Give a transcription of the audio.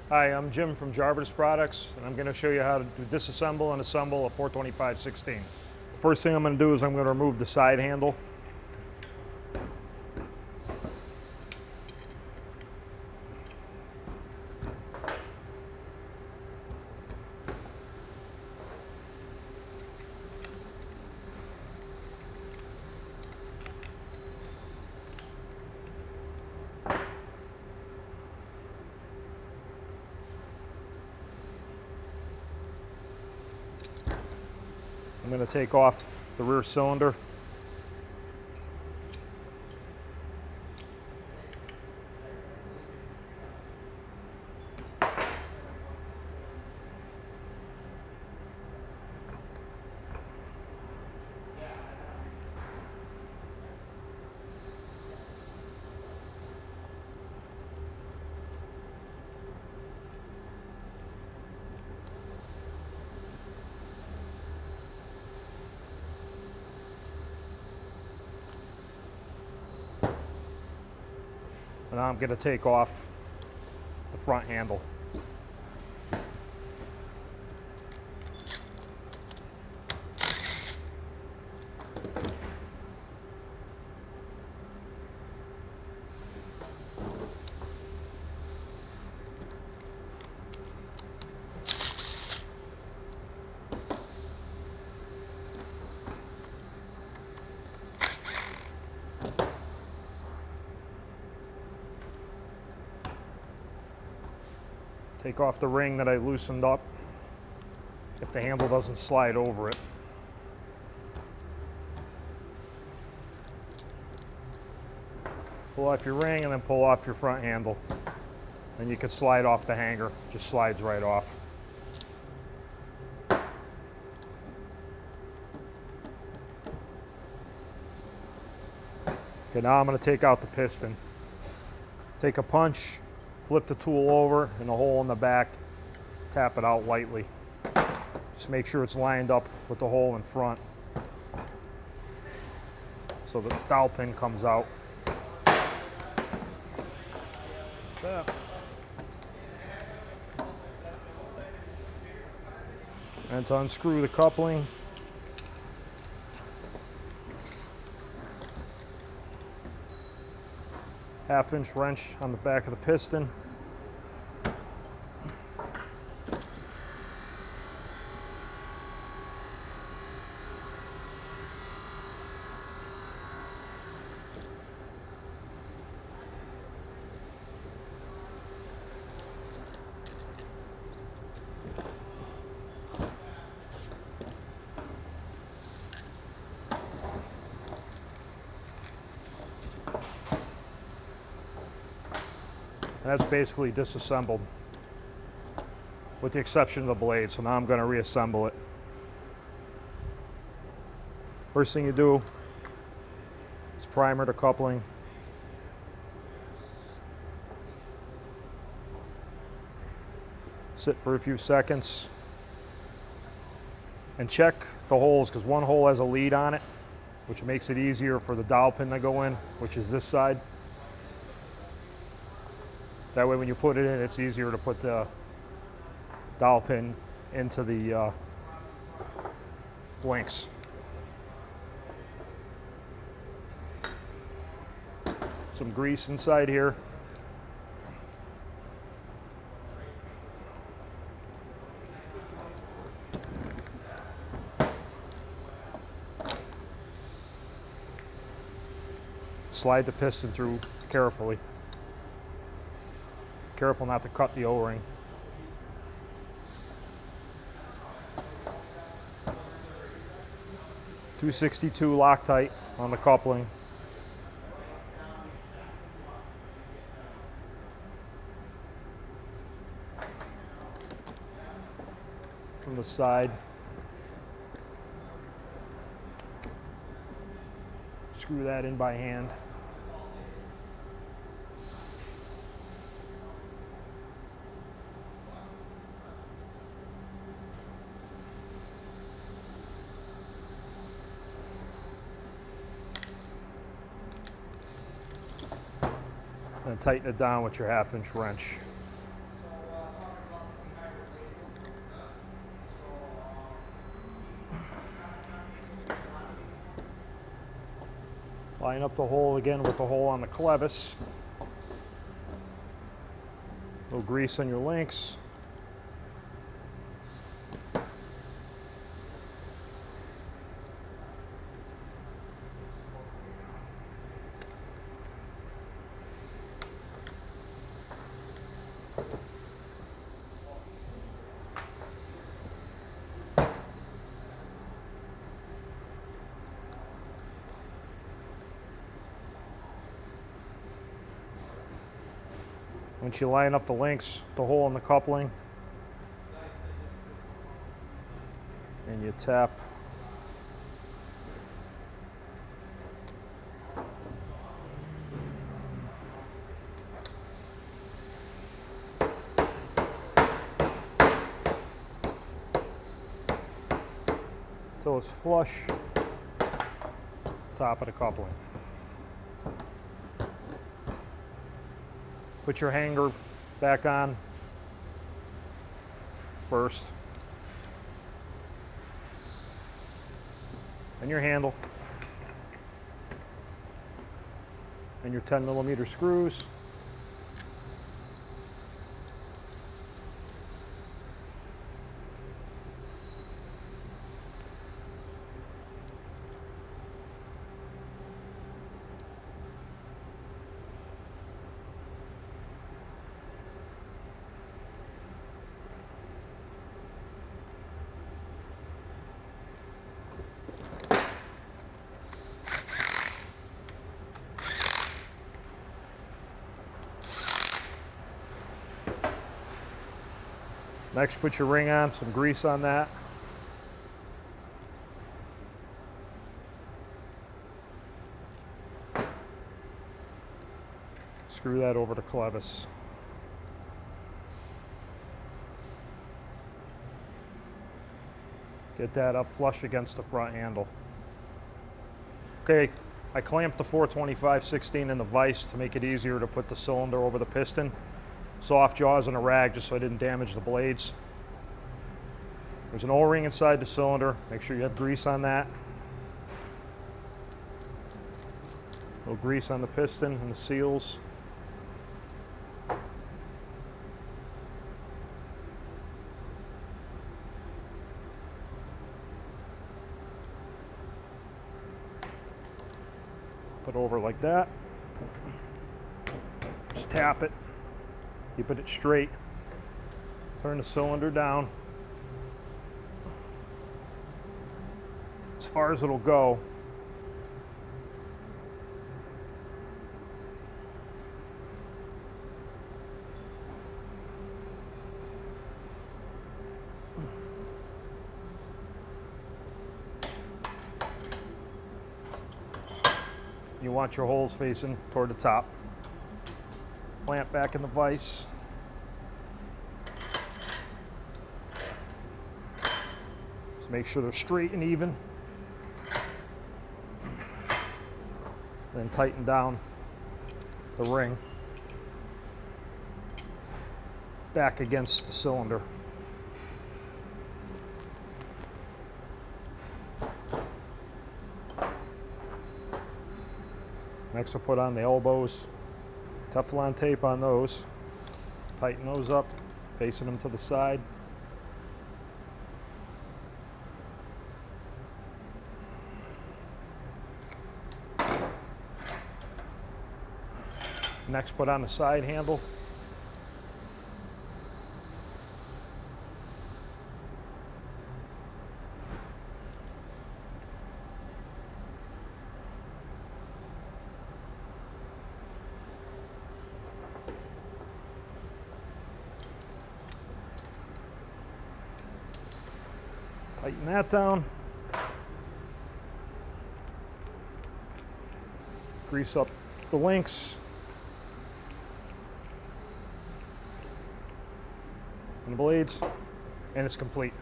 Hi, I'm Jim from Jarvis Products, and I'm going to show you how to disassemble and assemble a 425/16. The first thing I'm going to do is I'm going to remove the side handle. I'm going to take off the rear cylinder. And now I'm going to take off the front handle. Take off the ring that I loosened up if the handle doesn't slide over it. Pull off your ring and then pull off your front handle. Then you can slide off the hanger, just slides right off. Okay, now I'm going to take out the piston. Take a punch, flip the tool over in the hole in the back, tap it out lightly. Just make sure it's lined up with the hole in front so the dowel pin comes out. And to unscrew the coupling, half-inch wrench on the back of the piston. And that's basically disassembled, with the exception of the blade. So now I'm going to reassemble it. First thing you do is primer the coupling. Sit for a few seconds and check the holes, because one hole has a lead on it, which makes it easier for the dowel pin to go in, which is this side. That way when you put it in, it's easier to put the dowel pin into the blinks. Some grease inside here. Slide the piston through carefully. Careful not to cut the O-ring. .262 Loctite on the coupling. From the side. Screw that in by hand. And tighten it down with your half-inch wrench. Line up the hole again with the hole on the clevis. A little grease on your links. Once you line up the links, the hole in the coupling, and you tap until it's flush, top of the coupling. Put your hanger back on first, and your handle, and your 10mm screws. Next, put your ring on, some grease on that. Screw that over the clevis. Get that up flush against the front handle. Okay, I clamped the 425/16 in the vise to make it easier to put the cylinder over the piston. Soft jaws and a rag just so I didn't damage the blades. There's an O-ring inside the cylinder. Make sure you have grease on that. A little grease on the piston and the seals. Put it over like that. Just tap it. Keeping it straight. Turn the cylinder down as far as it'll go. You want your holes facing toward the top. Clamp back in the vise. Just make sure they're straight and even. Then tighten down the ring back against the cylinder. Next, we'll put on the elbows. Teflon tape on those. Tighten those up, facing them to the side. Next, put on the side handle. Tighten that down. Grease up the links and the blades, and it's complete.